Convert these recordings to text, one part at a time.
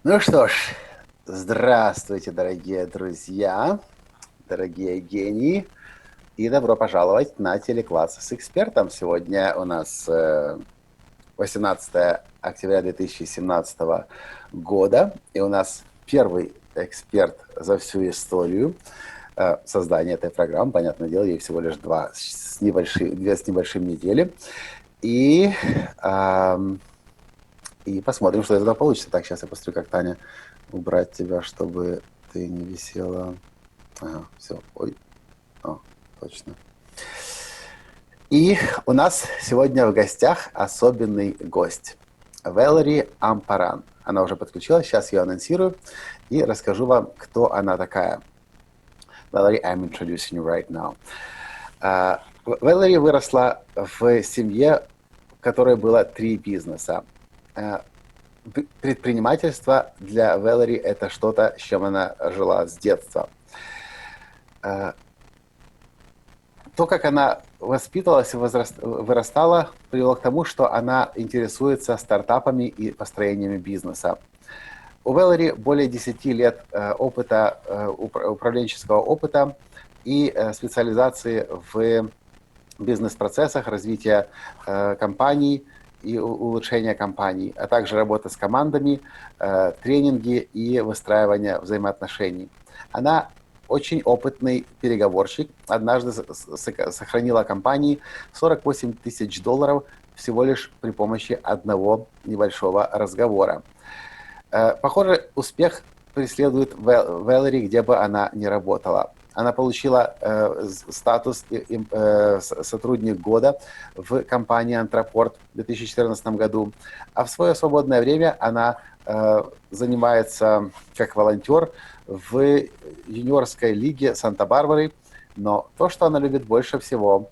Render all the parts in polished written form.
Ну что ж, здравствуйте, дорогие друзья, дорогие гении, и добро пожаловать на телекласс с экспертом. Сегодня у нас 18 октября 2017 года, и у нас первый эксперт за всю историю создания этой программы. Понятное дело, ей всего лишь две с небольшим недели. И посмотрим, что из этого получится. Так, сейчас я посмотрю, как Таня убрать тебя, чтобы ты не висела. Ага, все. Ой. О, точно. И у нас сегодня в гостях особенный гость. Валери Ампаран. Она уже подключилась, сейчас ее анонсирую и расскажу вам, кто она такая. Valerie, I'm introducing you right now. Валери выросла в семье, в которой было 3 бизнеса. Предпринимательство для Валери – это что-то, с чем она жила с детства. То, как она воспитывалась и вырастала, привело к тому, что она интересуется стартапами и построениями бизнеса. У Валери более 10 лет опыта, управленческого опыта и специализации в бизнес-процессах, развития компаний и улучшения компаний, а также работа с командами, тренинги и выстраивание взаимоотношений. Она очень опытный переговорщик. Однажды сохранила компании $48 тысяч всего лишь при помощи одного небольшого разговора. Похоже, успех преследует Валери, где бы она ни работала. Она получила статус сотрудник года в компании «Антропорт» в 2014 году, а в свое свободное время она занимается как волонтер в юниорской лиге Санта-Барбары, но то, что она любит больше всего,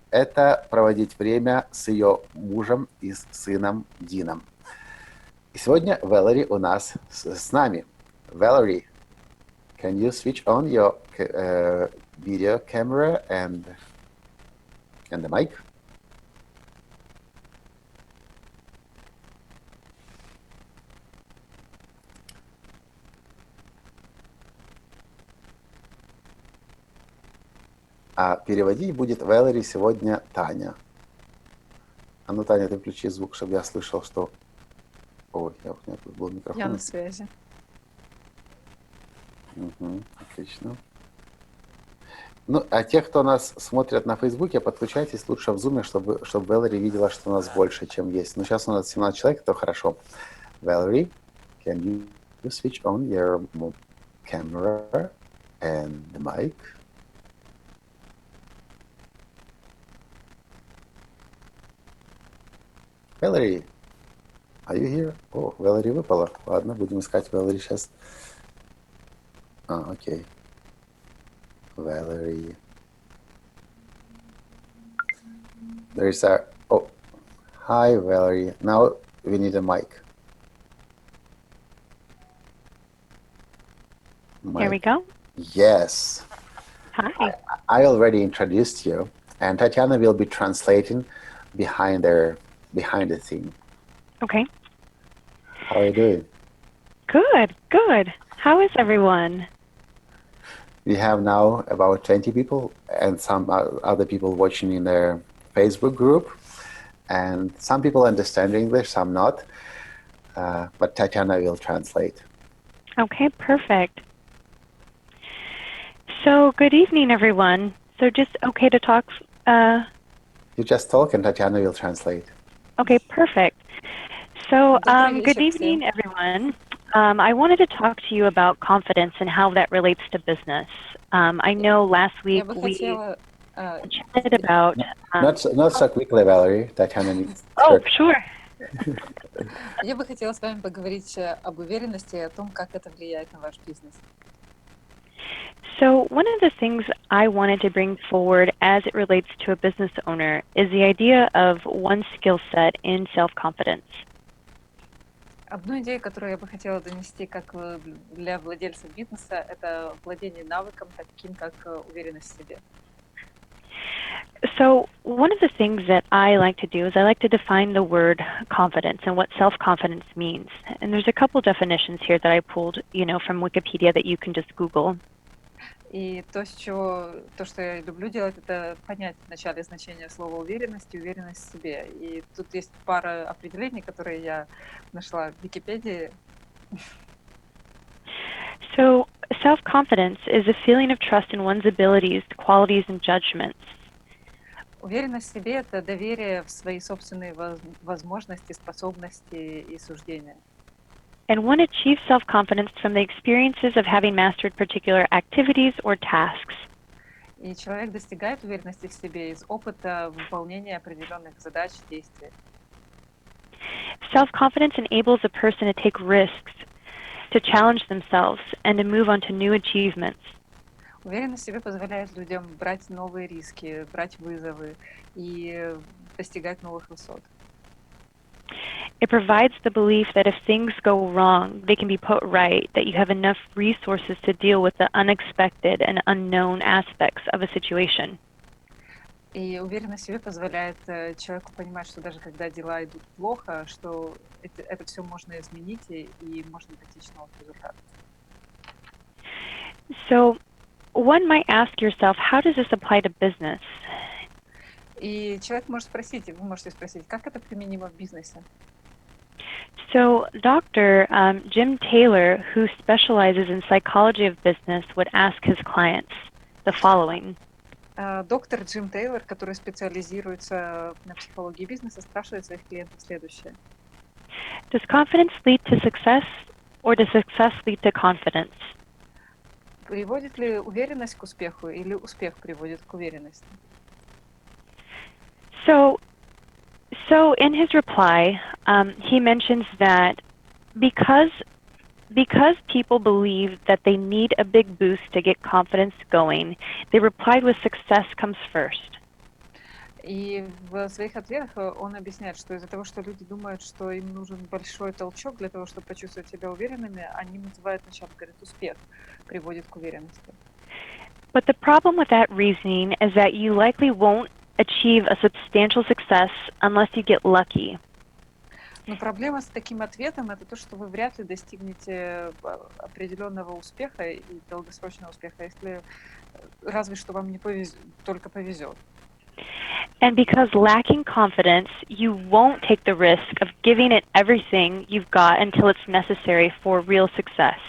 это проводить время с ее мужем и с сыном Дином. И сегодня Валери у нас с нами. Valerie, can you switch on your video camera and the mic? А переводить будет Валери сегодня Таня. А ну, Таня, ты включи звук, чтобы я слышал, что... Ой, у меня тут был микрофон. Я на связи. Угу, отлично. Ну, а те, кто нас смотрят на Фейсбуке, подключайтесь лучше в Зуме, чтобы Валери видела, что у нас больше, чем есть. Но сейчас у нас 17 человек, то хорошо. Valerie, can you switch on your camera and the mic? Valerie, are you here? О, Valerie выпала. Ладно, будем искать Valerie сейчас. Окей. Valerie. There's a... Oh, hi, Valerie. Now we need a mic. There we go. Yes. Hi. I already introduced you, and Tatiana will be translating behind the scene. Okay. How are you doing? Good, good. How is everyone? We have now about 20 people and some other people watching in their Facebook group, and some people understand English, some not, but Tatiana will translate. Okay, perfect. So, good evening, everyone. So, just okay to talk? You just talk and Tatiana will translate. Okay, perfect. So, Добрый good вечер evening, всем. everyone. I wanted to talk to you about confidence and how that relates to business. I know last Я week бы we хотела... chatted about... Not so quickly, Valerie. Tatiana needs... Oh, sure. Я бы хотела с вами поговорить об уверенности и о том, как это влияет на ваш бизнес. So one of the things I wanted to bring forward as it relates to a business owner is the idea of one skill set in self-confidence. Одну идею, которую я бы хотела донести как для владельцев бизнеса, это владение навыком, таким как уверенность в себе. So one of the things that I like to do is I like to define the word confidence and what self-confidence means. And there's a couple definitions here that I pulled, from Wikipedia that you can just Google. И то, что я люблю делать, это понять вначале значение слова уверенность и уверенность в себе. И тут есть пара определений, которые я нашла в Википедии. So self-confidence is a feeling of trust in one's abilities, qualities, and judgments. Уверенность в себе — это доверие в свои собственные возможности, способности и суждения. And one achieves self-confidence from the experiences of having mastered particular activities or tasks. И человек достигает уверенности в себе из опыта выполнения определенных задач, действий. Self-confidence enables a person to take risks, to challenge themselves, and to move on to new achievements. Уверенность в себе позволяет людям брать новые риски, брать вызовы и достигать новых высот. It provides the belief that if things go wrong, they can be put right, that you have enough resources to deal with the unexpected and unknown aspects of a situation. И уверенность в себе позволяет человеку понимать, что даже когда дела идут плохо, что это все можно изменить и можно достичь новых результатов. So one might ask yourself, how does this apply to business? И человек может спросить, и вы можете спросить, как это применимо в бизнесе? So Dr. Jim Taylor, who specializes in psychology of business, would ask his clients the following. Доктор Джим Тейлор, который специализируется на психологии бизнеса, спрашивает своих клиентов следующее. Does confidence lead to success, or does success lead to confidence? Приводит ли уверенность к успеху или успех приводит к уверенности? So in his reply, he mentions that because people believe that they need a big boost to get confidence going, they replied with success comes first. И в своих ответах он объясняет, что из-за того, что люди думают, что им нужен большой толчок для того, чтобы почувствовать себя уверенными, они называют сначала, говорят, успех приводит к уверенности. But the problem with that reasoning is that you likely won't achieve a substantial success unless you get lucky. Но проблема с таким ответом — это то, что вы вряд ли достигнете определенного успеха и долгосрочного успеха, если разве что вам не только повезет. And because lacking confidence, you won't take the risk of giving it everything you've got until it's necessary for real success.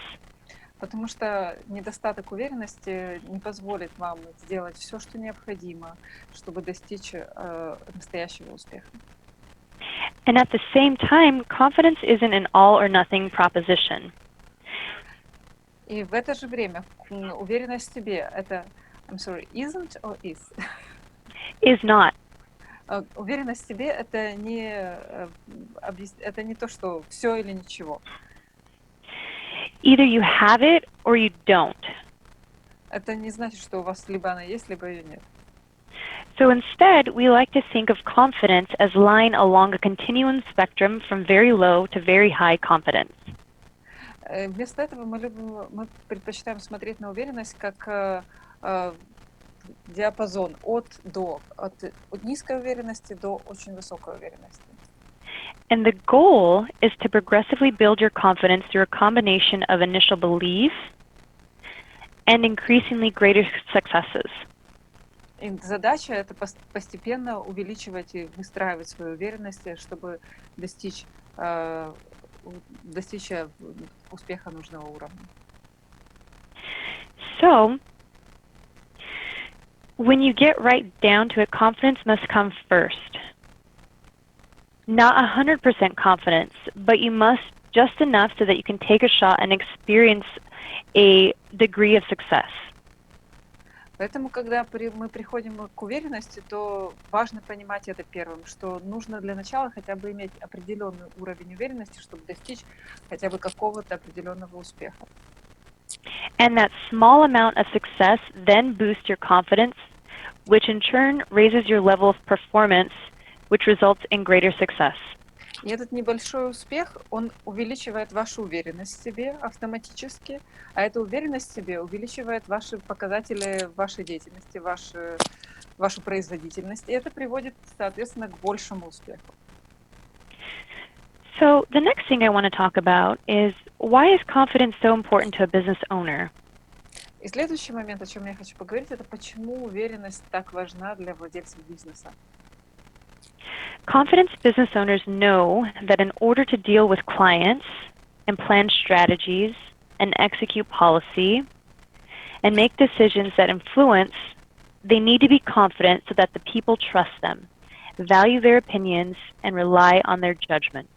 Потому что недостаток уверенности не позволит вам сделать все, что необходимо, чтобы достичь настоящего успеха. And at the same time, confidence isn't an all-or-nothing proposition. И в это же время уверенность в себе — это, isn't or is? Is not. Уверенность в себе — это не то, что все или ничего. Either you have it or you don't. Это не значит, что у вас либо она есть, либо ее нет. So instead, we like to think of confidence as lying along a continuum spectrum from very low to very high confidence. Вместо этого мы предпочитаем смотреть на уверенность как диапазон от низкой уверенности до очень высокой уверенности. And the goal is to progressively build your confidence through a combination of initial belief and increasingly greater successes. И задача — это постепенно увеличивать и выстраивать свою уверенность, чтобы достичь успеха нужного уровня. So, when you get right down to it, confidence must come first. Not 100% confidence, but you must just enough so that you can take a shot and experience a degree of success. Поэтому, когда мы приходим к уверенности, то важно понимать это первым, что нужно для начала хотя бы иметь определенный уровень уверенности, чтобы достичь хотя бы какого-то определенного успеха. And that small amount of success then boosts your confidence, which in turn raises your level of performance, which results in greater success. И этот небольшой успех, он увеличивает вашу уверенность в себе автоматически, а эта уверенность в себе увеличивает ваши показатели в вашей деятельности, вашу производительность, и это приводит, соответственно, к большему успеху. So the next thing I want to talk about is why is confidence so important to a business owner? И следующий момент, о чем я хочу поговорить, это почему уверенность так важна для владельцев бизнеса. Confidence business owners know that in order to deal with clients and plan strategies and execute policy and make decisions that influence, they need to be confident so that the people trust them, value their opinions, and rely on their judgment.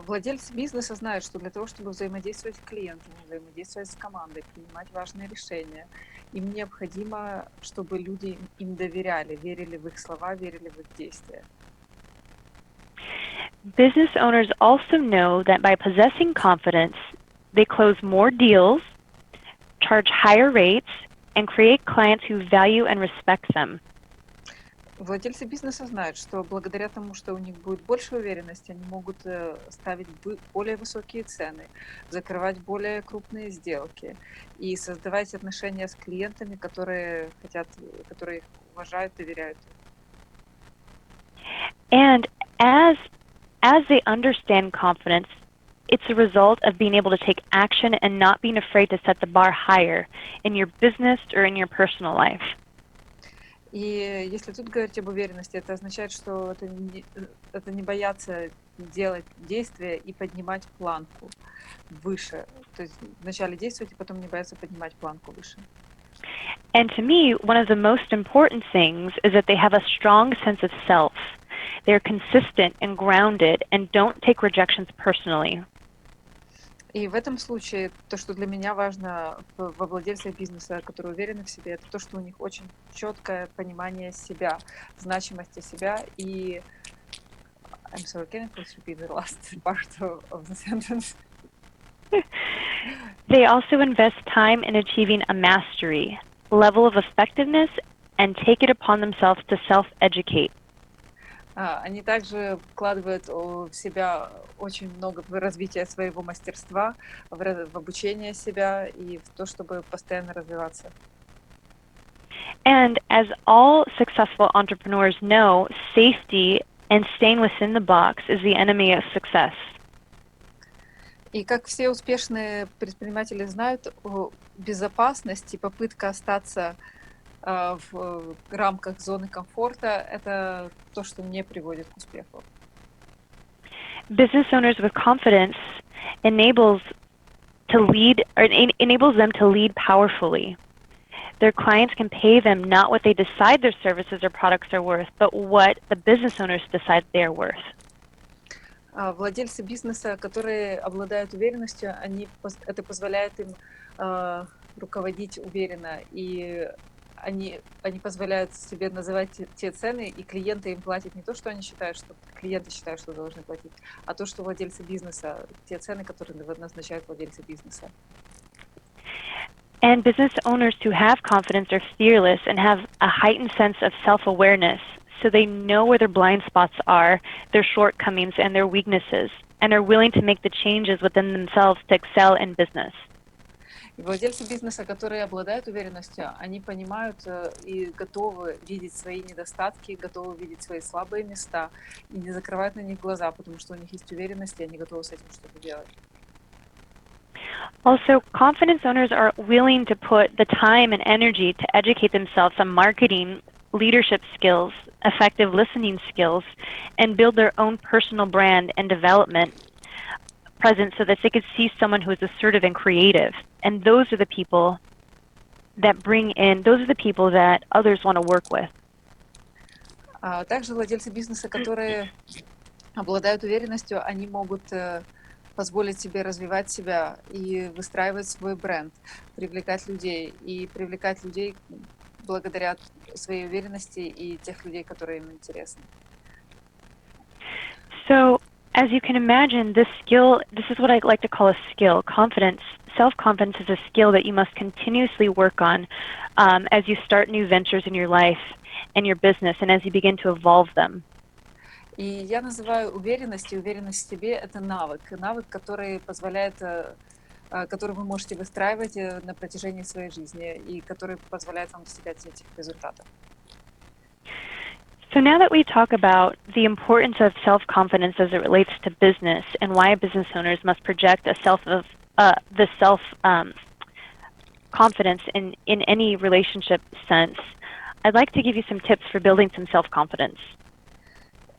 Владельцы бизнеса знают, что для того, чтобы взаимодействовать с клиентами, взаимодействовать с командой, принимать важные решения, им необходимо, чтобы люди им доверяли, верили в их слова, верили в их действия. Business owners also know that by possessing confidence, they close more deals, charge higher rates, and create clients who value and respect them. Владельцы бизнеса знают, что благодаря тому, что у них будет больше уверенности, они могут ставить более высокие цены, закрывать более крупные сделки и создавать отношения с клиентами, которые их уважают, доверяют. And as they understand confidence, it's a result of being able to take action and not being afraid to set the bar higher in your business or in your personal life. И если тут говорить об уверенности, это означает, что это не бояться делать действия и поднимать планку выше. То есть вначале действовать и потом не бояться поднимать планку выше. And to me, one of the most important things is that they have a strong sense of self. They're consistent and grounded and don't take rejections personally. И в этом случае то, что для меня важно во владельцах бизнеса, которые уверены в себе, это то, что у них очень четкое понимание себя, значимости себя. И I'm sorry, can you please repeat the last part of the sentence? They also invest time in achieving a mastery, level of effectiveness, and take it upon themselves to self-educate. Они также вкладывают в себя очень много в развитие своего мастерства, в обучение себя и в то, чтобы постоянно развиваться. And as all successful entrepreneurs know, safety and staying within the box is the enemy of success. И как все успешные предприниматели знают, безопасность и попытка остаться в рамках зоны комфорта – это то, что не приводит к успеху. Business owners with confidence enables them to lead powerfully. Their clients can pay them not what they decide their services or products are worth, but what the business owners decide they are worth. Владельцы бизнеса, которые обладают уверенностью, это позволяет им руководить уверенно, и они позволяют себе называть те цены, и клиенты им платят не то, что они считают, что клиенты считают, что должны платить, а то, что владельцы бизнеса, те цены, которые назначают владельцы бизнеса. And business owners who have confidence are fearless and have a heightened sense of self-awareness, so they know where their blind spots are, their shortcomings, and their weaknesses, and are willing to make the changes within themselves to excel in business. И владельцы бизнеса, которые обладают уверенностью, они понимают и готовы видеть свои недостатки, готовы видеть свои слабые места и не закрывают на них глаза, потому что у них есть уверенность, и они готовы с этим что-то делать. Also, confidence owners are willing to put the time and energy to educate themselves on marketing, leadership skills, effective listening skills, and build their own personal brand and development presence so that they could see someone who is assertive and creative. And those are the people that those are the people that others want to work with. Также владельцы бизнеса, которые обладают уверенностью, они могут позволить себе развивать себя и выстраивать свой бренд, привлекать людей благодаря своей уверенности и тех людей, которые им интересны. So, as you can imagine, this is what I like to call a skill. Confidence, self-confidence is a skill that you must continuously work on as you start new ventures in your life and your business and as you begin to evolve them. И я называю уверенность и уверенность в себе это навык, который позволяет, который вы можете выстраивать на протяжении своей жизни и который позволяет вам достигать этих результатов. So now that we talk about the importance of self-confidence as it relates to business and why business owners must project a confidence in any relationship sense, I'd like to give you some tips for building some self-confidence.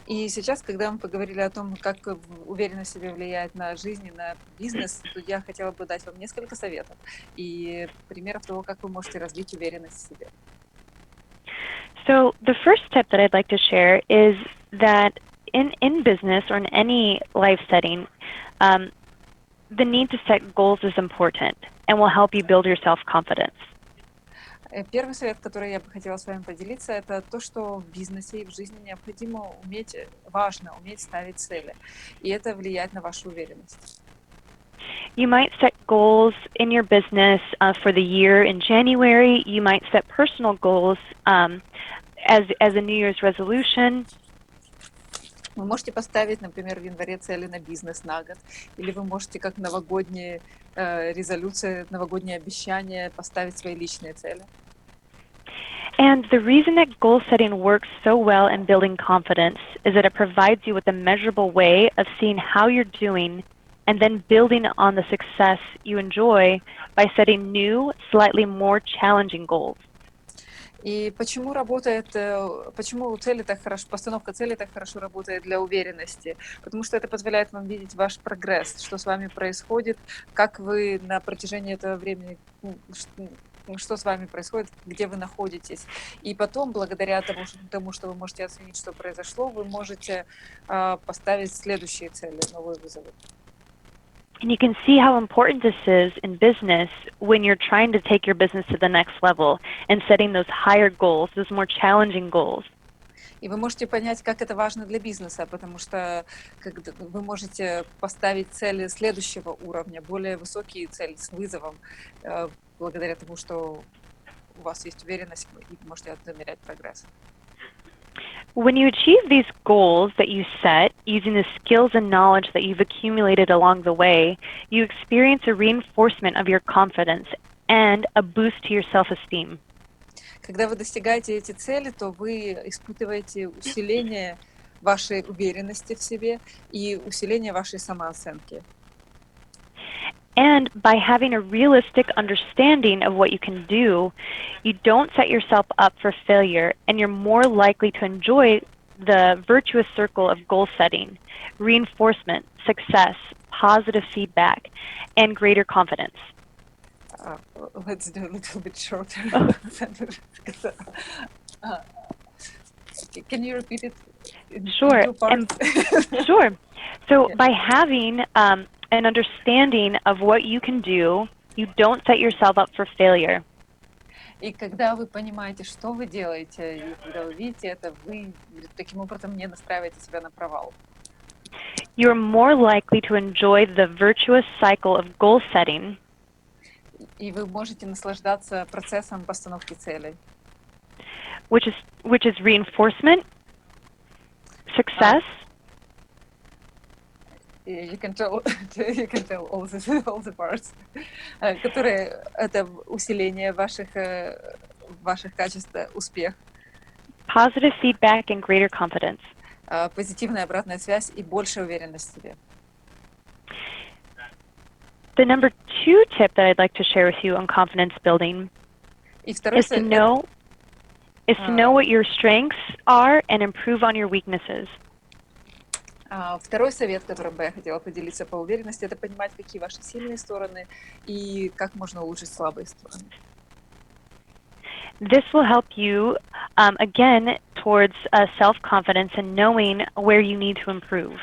И сейчас, когда мы поговорили о том, как уверенность в себе влияет на жизнь и на бизнес, то я хотела бы дать вам несколько советов и примеров того, как вы можете развить уверенность в себе. So the first tip that I'd like to share is that in business or in any life setting, the need to set goals is important and will help you build your self-confidence. Первый совет, который я бы хотела с вами поделиться, это то, что в бизнесе и в жизни необходимо важно уметь ставить цели. И это влияет на вашу уверенность. You might set goals in your business for the year in January. You might set personal goals as a New Year's resolution. Вы можете поставить, например, в январе цели на бизнес на год, или вы можете как новогодние резолюции, новогодние обещания поставить свои личные цели. And the reason that goal setting works so well in building confidence is that it provides you with a measurable way of seeing how you're doing and then building on the success you enjoy by setting new, slightly more challenging goals. И почему постановка цели так хорошо работает для уверенности? Потому что это позволяет вам видеть ваш прогресс, что с вами происходит, как вы на протяжении этого времени, что с вами происходит, где вы находитесь. И потом, благодаря тому, что вы можете оценить, что произошло, вы можете поставить следующие цели, новые вызовы. And you can see how important this is in business when you're trying to take your business to the next level and setting those higher goals, those more challenging goals. И вы можете понять, как это важно для бизнеса, потому что вы можете поставить цели следующего уровня, более высокие цели с вызовом, благодаря тому, что у вас есть уверенность и вы можете замерять прогресс. When you achieve these goals that you set using the skills and knowledge that you've accumulated along the way, you experience a reinforcement of your confidence and a boost to your self-esteem. Когда вы достигаете эти цели, то вы испытываете усиление вашей уверенности в себе и усиление вашей самооценки. And by having a realistic understanding of what you can do, you don't set yourself up for failure, and you're more likely to enjoy the virtuous circle of goal setting, reinforcement, success, positive feedback, and greater confidence. Let's do a little bit shorter. Can you repeat it? Sure. Sure. So by having an understanding of what you can do, you don't set yourself up for failure. И когда вы понимаете, что вы делаете, и когда вы видите это, вы таким образом не настраиваете себя на провал. You're more likely to enjoy the virtuous cycle of goal setting. И вы можете наслаждаться процессом постановки целей. Which is reinforcement, success. You can tell all the parts, которые это усиление ваших качеств, успех. Positive feedback and greater confidence. Позитивная обратная связь и большая уверенность в себе. The number 2 tip that I'd like to share with you on confidence building is to know what your strengths are and improve on your weaknesses. Второй совет, которым бы я хотела поделиться по уверенности, это понимать, какие ваши сильные стороны и как можно улучшить слабые стороны. This will help you, again, towards self-confidence and knowing where you need to improve.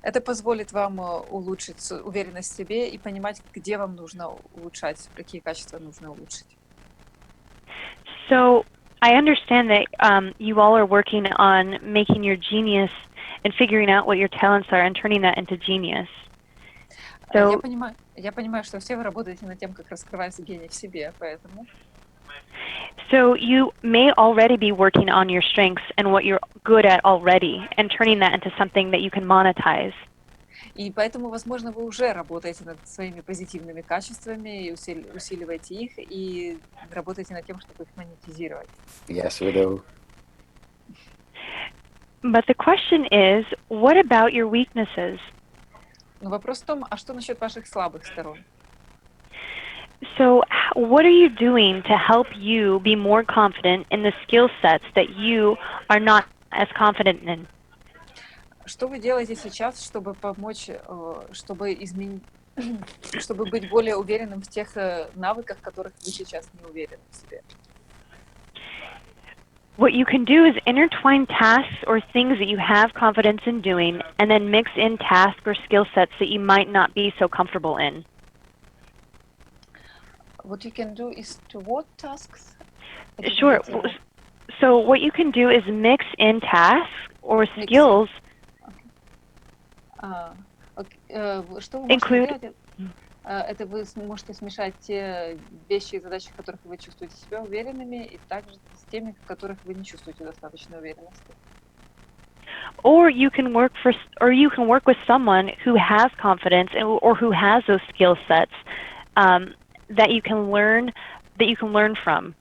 Это позволит вам улучшить уверенность в себе и понимать, где вам нужно улучшать, какие качества нужно улучшить. So I understand that you all are working on making your genius and figuring out what your talents are and turning that into genius. So, я понимаю, что все вы работаете над тем, как раскрывать гений в себе, поэтому. So you may already be working on your strengths and what you're good at already and turning that into something that you can monetize. И поэтому, возможно, вы уже работаете над своими позитивными качествами и усиливаете их, и работаете над тем, чтобы их монетизировать. Yes, we do. But the question is, what about your weaknesses? Но вопрос в том, а что насчет ваших слабых сторон? So what are you doing to help you be more confident in the skill sets that you are not as confident in? Что вы делаете сейчас, чтобы помочь, чтобы чтобы быть более уверенным в тех навыках, в которых вы сейчас не уверены в себе? What you can do is intertwine tasks or things that you have confidence in doing and then mix in tasks or skill sets that you might not be so comfortable in. What you can do is to what tasks? Sure. So what you can do is mix in tasks or skills. Что вы можете делать? Это вы можете смешать те вещи и задачи, в которых вы чувствуете себя уверенными, и также с теми, в которых вы не чувствуете достаточной уверенности. Or you can work with someone who has confidence or who has those skill sets that you can learn from.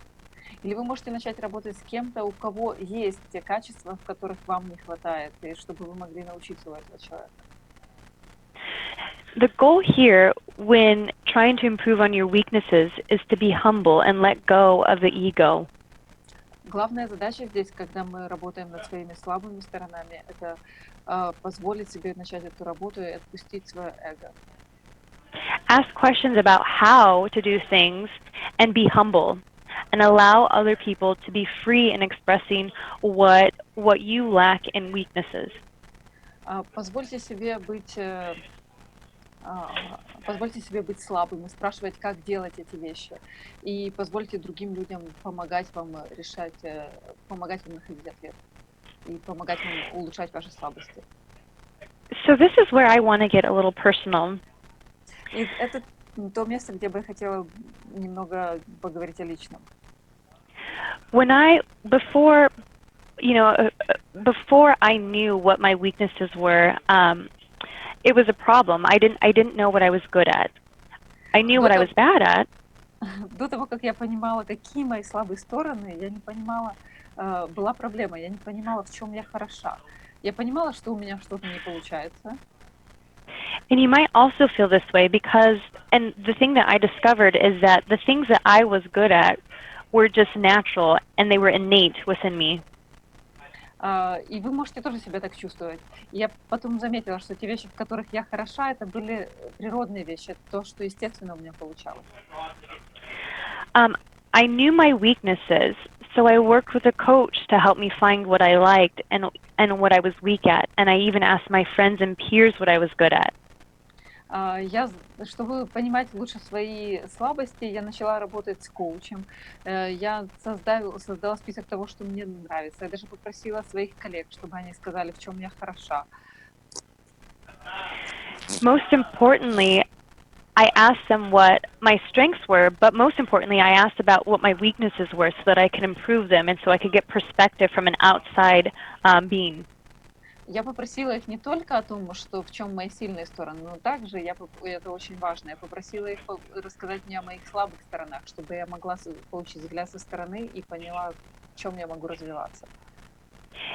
Или вы можете начать работать с кем-то, у кого есть те качества, в которых вам не хватает, и чтобы вы могли научиться у этого человека. The goal here when trying to improve on your weaknesses is to be humble and let go of the ego. Главная задача здесь, когда мы работаем над своими слабыми сторонами, это позволить себе начать эту работу и отпустить свое эго. Ask questions about how to do things and be humble and allow other people to be free in expressing what you lack in weaknesses. Позвольте себе быть слабым и спрашивать, как делать эти вещи. И позвольте другим людям помогать вам находить ответ. И помогать вам улучшать ваши слабости. So this is where I want to get a little personal. И это то место, где бы я хотела немного поговорить о личном. Before I knew what my weaknesses were, it was a problem. I didn't know what I was good at. I knew what I was bad at. До того, как я понимала, какие мои слабые стороны, я не понимала, была проблема, я не понимала, в чем я хороша. Я понимала, что у меня что-то не получается. And you might also feel this way and the thing that I discovered is that the things that I was good at were just natural and they were innate within me. И вы можете тоже себя так чувствовать. Я потом заметила, что те вещи, в которых я хороша, это были природные вещи, это то, что естественно у меня получалось. I knew my weaknesses, so I worked with a coach to help me find what I liked and what I was weak at, and I even asked my friends and peers what I was good at. Чтобы понимать лучше свои слабости, я начала работать с коучем. Я создала список того, что мне нравится. Я даже попросила своих коллег, чтобы они сказали, в чем я хороша. Most importantly, I asked them what my strengths were, but most importantly, I asked about what my weaknesses were so that I could improve them and so I could get perspective from an outside being. Я попросила их не только о том, что в чем мои сильные стороны, но также, это очень важно, я попросила их рассказать мне о моих слабых сторонах, чтобы я могла получить взгляд со стороны и поняла, в чем я могу развиваться.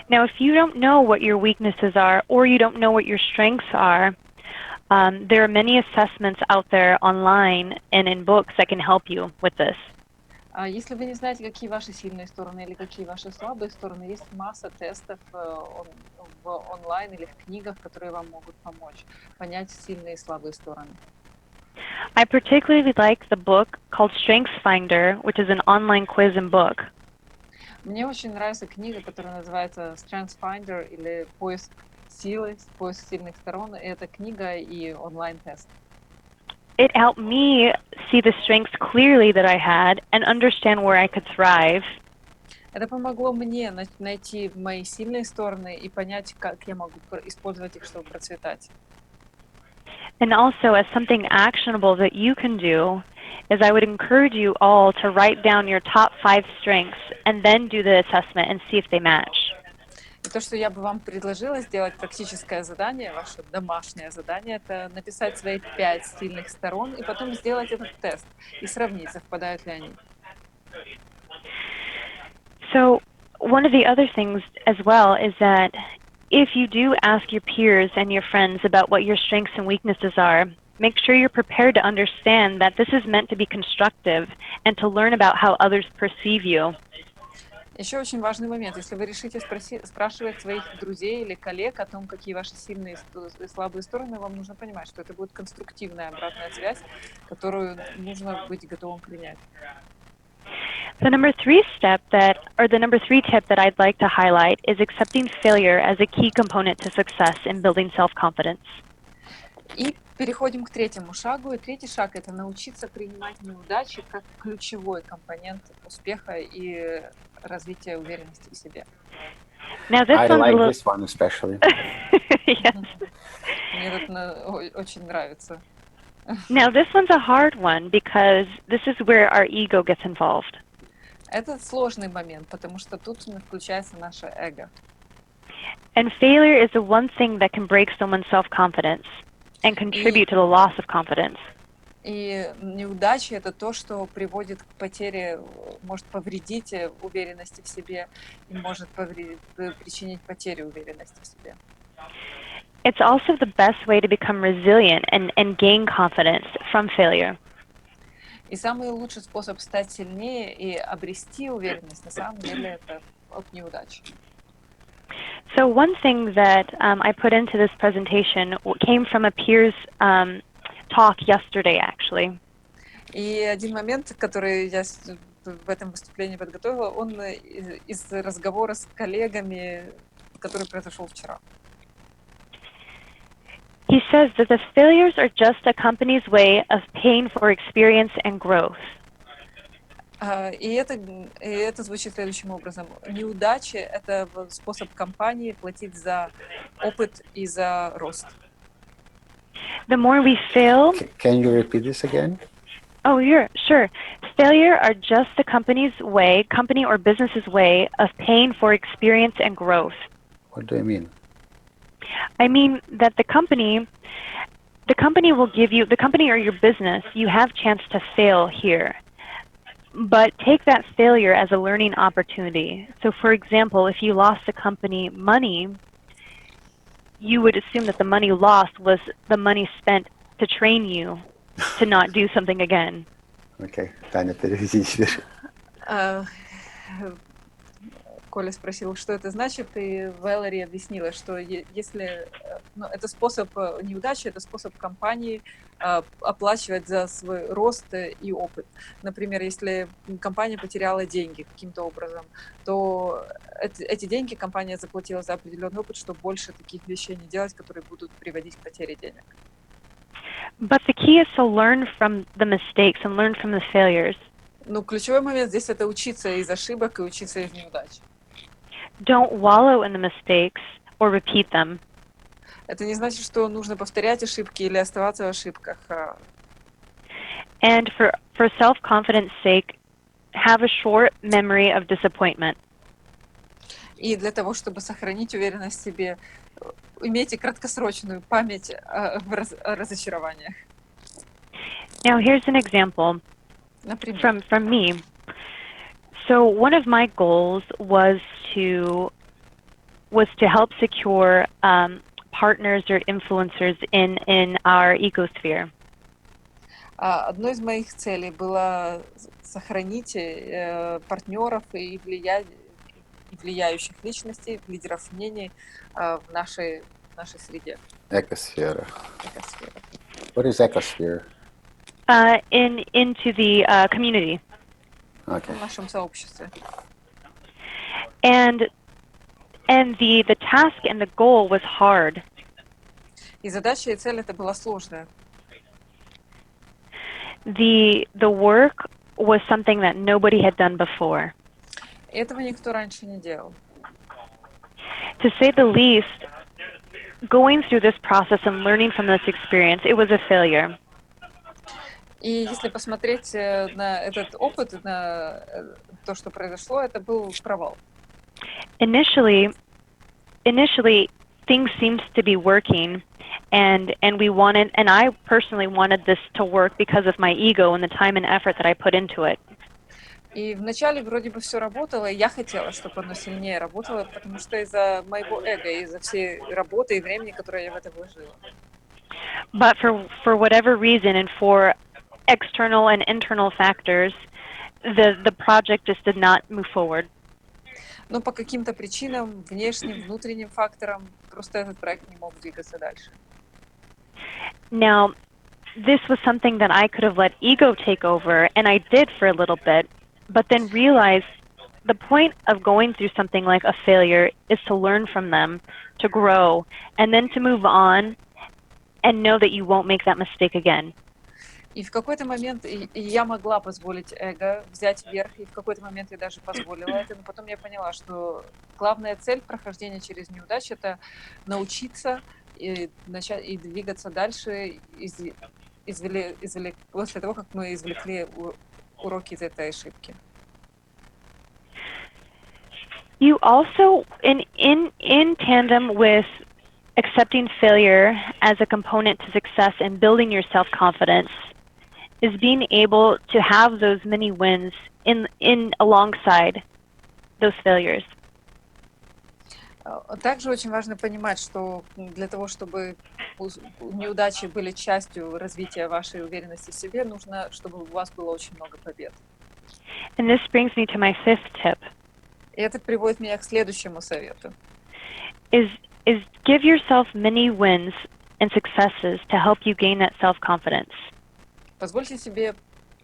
Now, if you don't know what your weaknesses are or you don't know what your strengths are, there are many assessments out there online and in books that can help you with this. Если вы не знаете, какие ваши сильные стороны или какие ваши слабые стороны, есть масса тестов в онлайн или в книгах, которые вам могут помочь понять сильные и слабые стороны. I particularly like the book called StrengthsFinder, which is an online quiz and book. Мне очень нравится книга, которая называется StrengthsFinder или поиск сильных сторон. Это книга и онлайн-тест. It helped me see the strengths clearly that I had and understand where I could thrive. Это помогло мне найти мои сильные стороны и понять, как я могу использовать их, чтобы процветать. And also, as something actionable that you can do, is I would encourage you all to write down your top 5 strengths and then do the assessment and see if they match. И то, что я бы вам предложила сделать практическое задание, ваше домашнее задание, это написать свои 5 сильных сторон и потом сделать этот тест и сравнить, совпадают ли они. So one of the other things as well is that if you do ask your peers and your friends about what your strengths and weaknesses are, make sure you're prepared to understand that this is meant to be constructive and to learn about how others perceive you. Еще очень важный момент. Если вы решите спрашивать своих друзей или коллег о том, какие ваши сильные и слабые стороны, вам нужно понимать, что это будет конструктивная обратная связь, которую нужно быть готовым принять. The number 3 tip that I'd like to highlight is accepting failure as a key component to success in building self-confidence. И переходим к третьему шагу. И третий шаг – это научиться принимать неудачи как ключевой компонент успеха и развития уверенности в себе. Now this I one's like a little... this one especially. Yes. Мне это очень нравится. Now this one's a hard one because this is where our ego gets involved. Это сложный момент, потому что тут включается наше эго. And failure is the one thing that can break someone's self-confidence and contribute to the loss of confidence. И неудачи – это то, что приводит к потере, может повредить уверенности в себе и может причинить потерю уверенности в себе. It's also the best way to become resilient and gain confidence from failure. И самый лучший способ стать сильнее и обрести уверенность, на самом деле, это от неудач. So one thing that I put into this presentation came from a peer's talk yesterday, actually. И один момент, который я в этом выступлении подготовила, он из разговора с коллегами, который произошел вчера. He says that the failures are just a company's way of paying for experience and growth. И это звучит следующим образом. Неудачи – это способ компании платить за опыт и за рост. The more we fail... Can you repeat this again? Oh, sure. Failure are just the company or business's way of paying for experience and growth. What do you mean? I mean that the company will give you, the company or your business, you have chance to fail here. But take that failure as a learning opportunity. So for example, if you lost the company money, you would assume that the money lost was the money spent to train you to not do something again. Okay, Таня, переведи теперь. Коля спросил, что это значит, и Вэлори объяснила, что если это способ неудачи, это способ компании оплачивать за свой рост и опыт. Например, если компания потеряла деньги каким-то образом, то эти деньги компания заплатила за определенный опыт, чтобы больше таких вещей не делать, которые будут приводить к потере денег. But the key is to learn from the mistakes and learn from the failures. Ну, ключевой момент здесь это учиться из ошибок и учиться из неудач. Don't wallow in the mistakes or repeat them. Это не значит, что нужно повторять ошибки или оставаться в ошибках. And for self-confidence sake, have a short memory of disappointment. И для того, чтобы сохранить уверенность в себе, имейте краткосрочную память о разочарованиях. Now here's an example from me. So one of my goals was to help secure partners or influencers in our ecosphere. Одной из моих целей было сохранить партнеров и влияющих личностей, лидеров мнений в нашей среде. Экосфера. What is ecosphere? Into the community. Okay. В нашем сообществе. And the task and the goal was hard. И задача и цель это была сложная. The work was something that nobody had done before. Этого никто раньше не делал. To say the least, going through this process and learning from this experience, it was a failure. И если посмотреть на этот опыт, на то, что произошло, это был провал. Initially, things seemed to be working, and I personally wanted this to work because of my ego and the time and effort that I put into it. И вначале вроде бы все работало, и я хотела, чтобы оно сильнее работало, потому что из-за моего эго, из-за всей работы и времени, которое я в это вложила. But for whatever reason and for external and internal factors, the project just did not move forward. Но по каким-то причинам, внешним, внутренним факторам, просто этот проект не мог двигаться дальше. Now, this was something that I could have let ego take over, and I did for a little bit, but then realized the point of going through something like a failure is to learn from them, to grow, and then to move on and know that you won't make that mistake again. И в какой-то момент и я могла позволить эго взять верх, и в какой-то момент я даже позволила это, но потом я поняла, что главная цель прохождения через неудачу — это научиться и начать и двигаться дальше после того, как мы извлекли уроки из этой ошибки. You also, in tandem with accepting failure as a component to success and building your self-confidence, is being able to have those many wins in alongside those failures. Также очень важно понимать, что для того, чтобы неудачи были частью развития вашей уверенности в себе, нужно, чтобы у вас было очень много побед. And this brings me to my fifth tip. И это приводит меня к следующему совету. Is give yourself many wins and successes to help you gain that self-confidence. Позвольте себе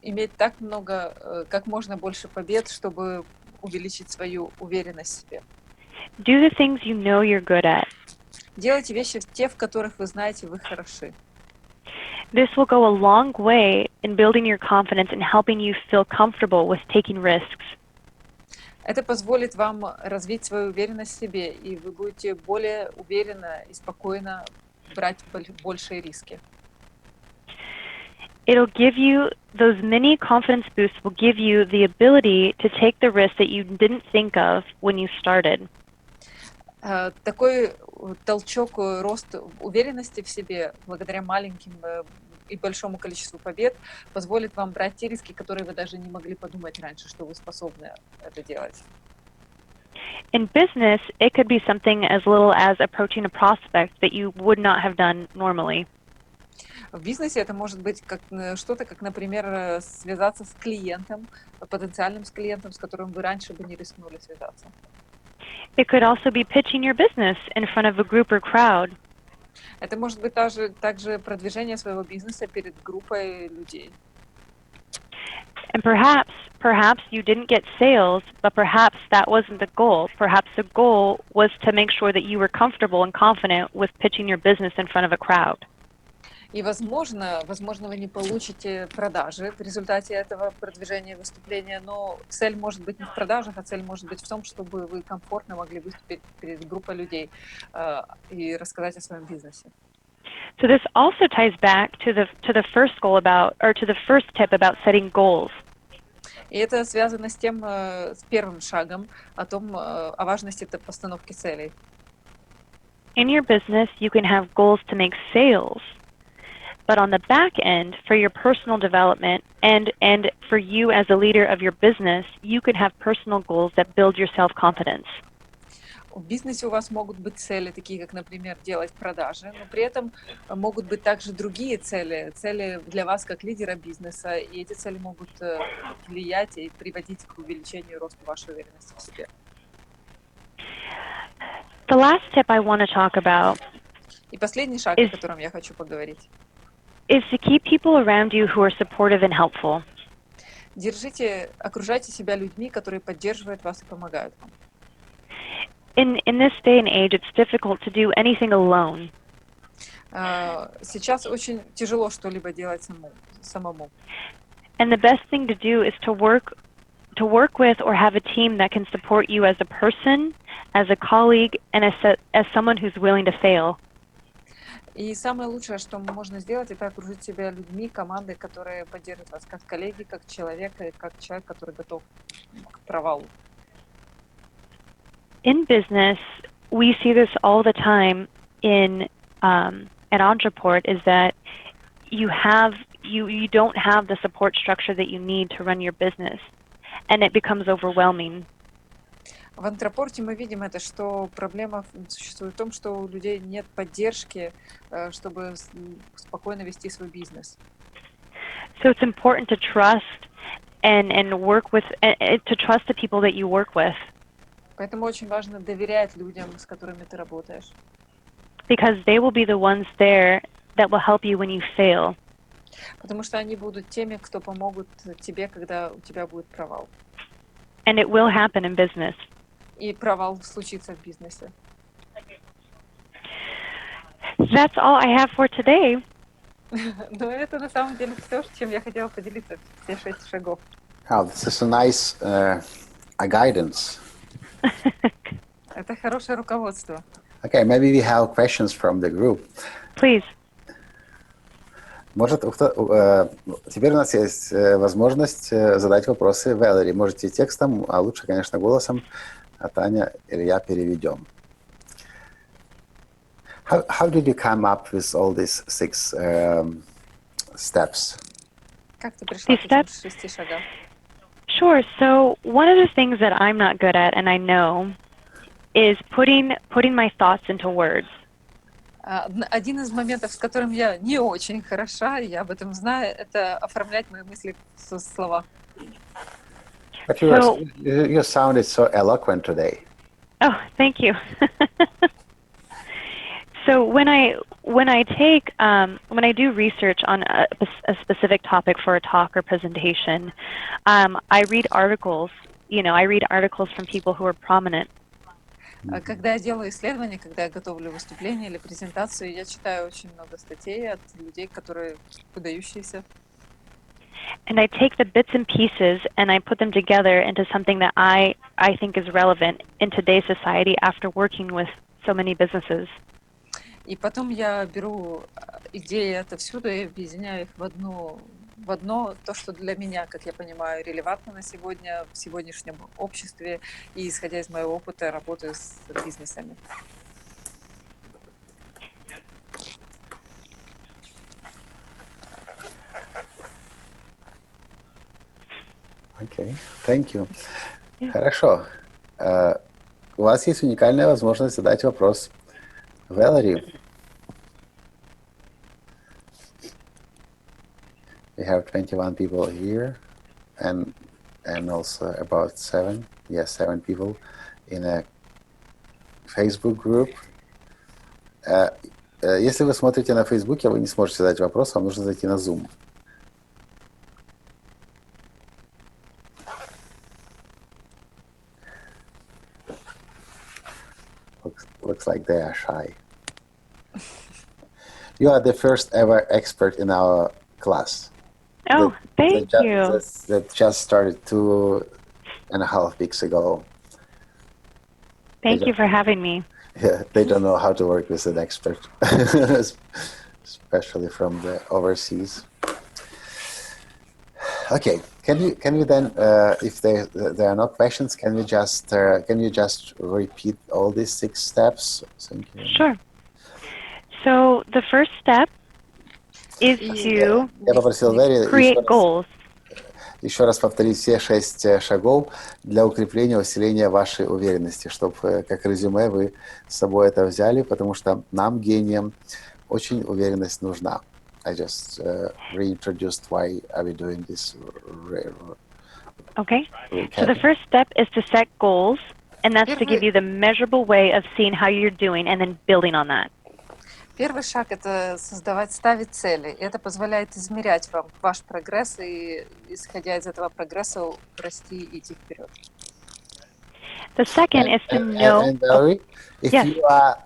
иметь так много, как можно больше побед, чтобы увеличить свою уверенность в себе. Do the things you know you're good at. Делайте вещи, те, в которых вы знаете, вы хороши. This will go a long way in building your confidence and helping you feel comfortable with taking risks. Это позволит вам развить свою уверенность в себе, и вы будете более уверенно и спокойно брать большие риски. It'll give you, those mini confidence boosts will give you the ability to take the risk that you didn't think of when you started. Такой толчок, рост уверенности в себе благодаря маленьким и большому количеству побед позволит вам брать те риски, которые вы даже не могли подумать раньше, что вы способны это делать. In business, it could be something as little as approaching a prospect that you would not have done normally. В бизнесе это может быть как что-то, как, например, связаться с клиентом, потенциальным с клиентом, с которым вы раньше бы не рискнули связаться. It could also be pitching your business in front of a group or crowd. Это может быть также продвижение своего бизнеса перед группой людей. And perhaps you didn't get sales, but perhaps that wasn't the goal. Perhaps the goal was to make sure that you were comfortable and confident with pitching your business in front of a crowd. И, возможно, вы не получите продажи в результате этого продвижения выступления, но цель может быть не в продажах, а цель может быть в том, чтобы вы комфортно могли выступить перед группой людей и рассказать о своем бизнесе. So this also ties back to the first goal to the first tip about setting goals. И это связано с тем, с первым шагом о важности постановки целей. In your business, you can have goals to make sales. But on the back end, for your personal development and for you as a leader of your business, you could have personal goals that build your self-confidence. В бизнесе у вас могут быть цели, такие как, например, делать продажи, но при этом могут быть также другие цели для вас как лидера бизнеса, и эти цели могут влиять и приводить к увеличению и росту вашей уверенности в себе. The last tip I want to talk about И последний шаг, о котором я хочу поговорить, is to keep people around you who are supportive and helpful. Окружайте себя людьми, которые поддерживают вас и помогают вам. In this day and age, it's difficult to do anything alone. Сейчас очень тяжело что-либо делать самому. And the best thing to do is to work with or have a team that can support you as a person, as a colleague, and as someone who's willing to fail. И самое лучшее, что можно сделать, это окружить себя людьми, командой, которые поддерживают вас, как коллеги, как человека, и как человек, который готов к провалу. In business, we see this all the time at Entreport, is that you don't have the support structure that you need to run your business, and it becomes overwhelming. В Антропорте мы видим это, что проблема существует в том, что у людей нет поддержки, чтобы спокойно вести свой бизнес. So it's important to trust and work with, to trust the people that you work with, Поэтому очень важно доверять людям, с которыми ты работаешь. because they will be the ones there that will help you when you fail. Потому что они будут теми, кто помогут тебе, когда у тебя будет провал. And it will happen in business. И провал случится в бизнесе. That's all I have for today. Но это на самом деле все, чем я хотела поделиться, все 6 шагов. Wow, this is a nice a guidance. Это хорошее руководство. Okay, maybe we have questions from the group. Please. Может, теперь у нас есть возможность задать вопросы Валери. Можете текстом, а лучше, конечно, голосом, а Таня или я переведем. How did you come up with all these 6 steps? Как ты пришла к этим 6 шагам? Sure. So one of the things that I'm not good at, and I know, is putting my thoughts into words. Один из моментов, с которым я не очень хороша, я об этом знаю, это оформлять мои мысли в слова. But you sounded so eloquent today. Oh, thank you. So when I do research on a specific topic for a talk or presentation, I read articles. I read articles from people who are prominent. Когда я делаю исследования, когда я готовлю выступление или презентацию, я читаю очень много статей от людей, которые выдающиеся. And I take the bits and pieces and I put them together into something that I think is relevant in today's society after working with so many businesses. И потом я беру идеи отовсюду и объединяю их в одно, то, что для меня, как я понимаю, релевантно на сегодня, в сегодняшнем обществе, и, исходя из моего опыта, работаю с бизнесами. Okay, thank you. Хорошо. У вас есть уникальная возможность задать вопрос Валери. We have 21 people here, and also about 7 people in a Facebook group. Если вы смотрите на Фейсбуке, вы не сможете задать вопрос, вам нужно зайти на Zoom. Looks like they are shy. You are the first ever expert in our class. Oh, thank you. That just started 2.5 weeks ago. Thank you for having me. Yeah, they don't know how to work with an expert, especially from the overseas. Okay, can you then, if there are no questions, can you just repeat all these 6 steps? Thank you. Sure. So the first step is to Я попросил Валери create goals. еще раз повторить все 6 шагов для укрепления, усиления вашей уверенности, чтобы как резюме вы с собой это взяли, потому что нам, гениям, очень уверенность нужна. I just reintroduced why are we doing this. Okay. So the first step is to set goals, and that's to give you the measurable way of seeing how you're doing and then building on that. Первый шаг – это ставить цели. Это позволяет измерять вам ваш прогресс и, исходя из этого прогресса, расти и идти вперед. The second is to know. And Valerie, if yes. you are,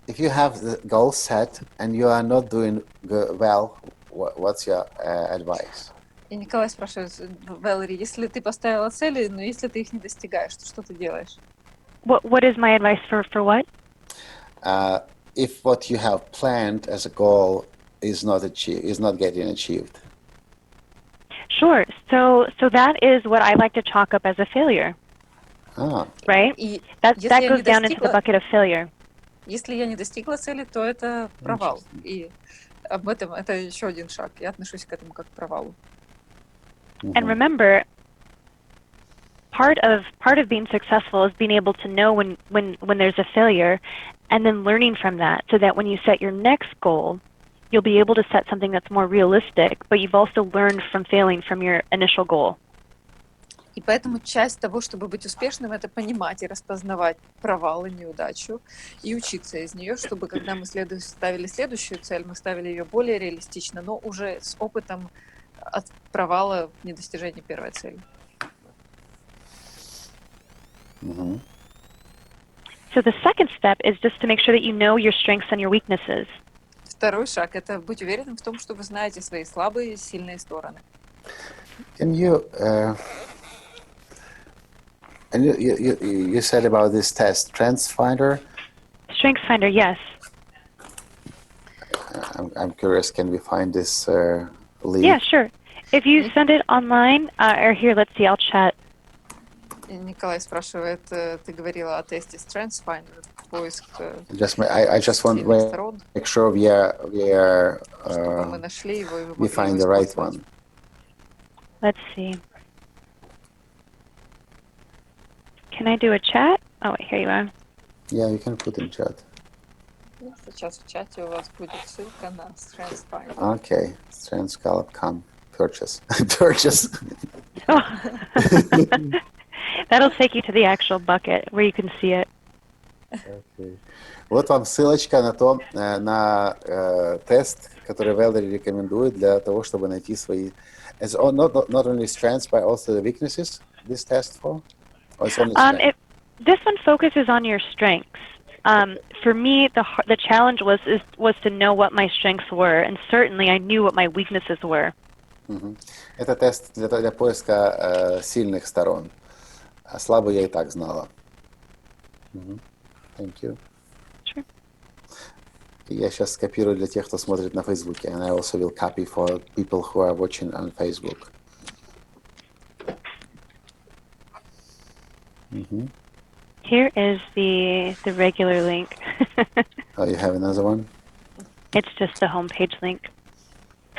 if you have the goal set and you are not doing well, what's your advice? И Николай спрашивает, Валери, если ты поставила цели, но если ты их не достигаешь, то что ты делаешь? What is my advice for what? if what you have planned as a goal is not getting achieved? Sure. So that is what I like to chalk up as a failure, Ah, right? И That если я не goes down into the достигла, bucket of failure. если я не достигла цели, то это провал. Interesting. И об этом это еще один шаг. Я отношусь к этому как к провалу. And remember, part of being successful is being able to know when there's a failure, and then learning from that, so that when you set your next goal, you'll be able to set something that's more realistic, but you've also learned from failing from your initial goal. И поэтому часть того, чтобы быть успешным, это понимать и распознавать провал и неудачу, и учиться из нее, чтобы когда мы ставили следующую цель, мы ставили ее более реалистично, но уже с опытом от провала в недостижении первой цели. So the second step is just to make sure that you know your strengths and your weaknesses. Второй шаг – это быть уверенным в том, что вы знаете свои слабые и сильные стороны. Can you and you said about this test, StrengthsFinder? StrengthsFinder, yes. I'm curious. Can we find this link? Yeah, sure. If you send it online, or here, let's see, I'll chat. И Николай спрашивает, ты говорила о тесте StrengthsFinder, поиск I just want сильных to сторон. make sure we are Чтобы мы нашли его и вы we могли find его the right использовать. one. Let's see. Can I do a chat? Oh, wait, here you are. Yeah, you can put in chat. Сейчас в чате у вас будет ссылка на StrengthsFinder. Okay, StrengthsScallop.com. Purchase. Purchase. That'll take you to the actual bucket where you can see it. Okay. Вот вам ссылочка на то, на тест, который Валери рекомендует для того, чтобы найти свои... It's not only strengths, but also the weaknesses, this test for? Or it's only strengths? This one focuses on your strengths. For me, the challenge was to know what my strengths were, and certainly I knew what my weaknesses were. Это тест для поиска сильных сторон. А слабые я и так знала. Thank you. Sure. Я сейчас скопирую для тех, кто смотрит на Фейсбуке. And I also will copy for people who are watching on Facebook. Here is the regular link. Oh, you have another one? It's just the homepage link.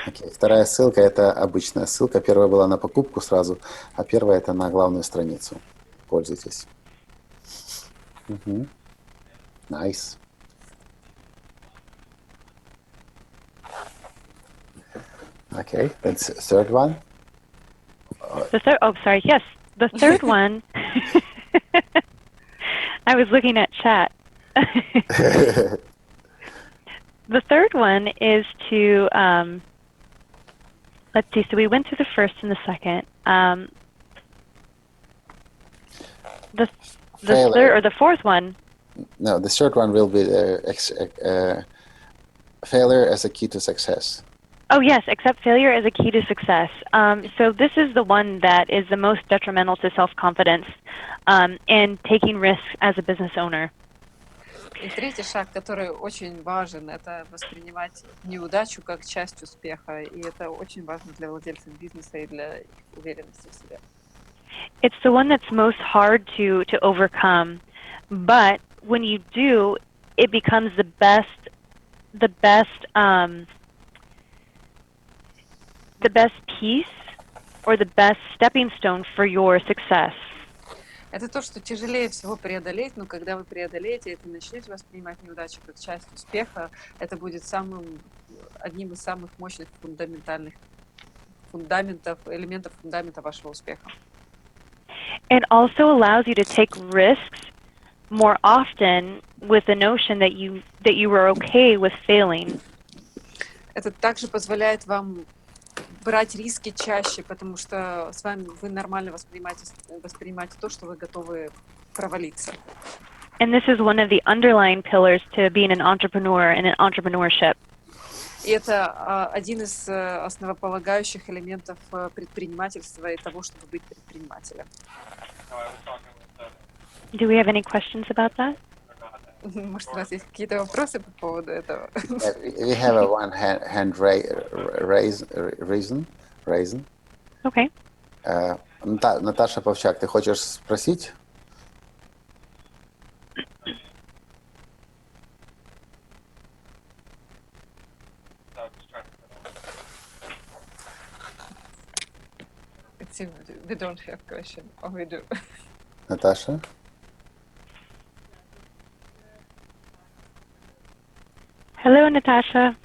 Okay. Вторая ссылка – это обычная ссылка. Первая была на покупку сразу, а первая – это на главную страницу. Пользуйтесь. Nice. Okay, that's the third one. Sorry, yes. The third one, I was looking at chat. The third one is to, let's see, so we went through the first and the second. The third or the fourth one. No, the third one will be failure as a key to success. Oh yes, accept failure as a key to success. So this is the one that is the most detrimental to self-confidence and taking risks as a business owner. И третий шаг, который очень важен, это воспринимать неудачу как часть успеха. И это очень важно для владельцев бизнеса и для уверенности в себе. It's the one that's most hard to overcome, but when you do, it becomes the best piece or the best stepping stone for your success. Это то, что тяжелее всего преодолеть, но когда вы преодолеете это и начнете воспринимать неудачу как часть успеха, это будет одним из самых мощных элементов фундамента вашего успеха. It also allows you to take risks more often with the notion that you were okay with failing. Это также позволяет вам брать риски чаще, потому что вы нормально воспринимаете то, что вы готовы провалиться. And this is one of the underlying pillars to being an entrepreneur and an entrepreneurship. И это один из основополагающих элементов предпринимательства и того, чтобы быть предпринимателем. Do we have any questions about that? Может, у нас есть какие-то вопросы по поводу этого? We have a one hand raised. Okay. Наташа Повчак, ты хочешь спросить? It seems we don't have question, or we do. Наташа? Hello, Natasha.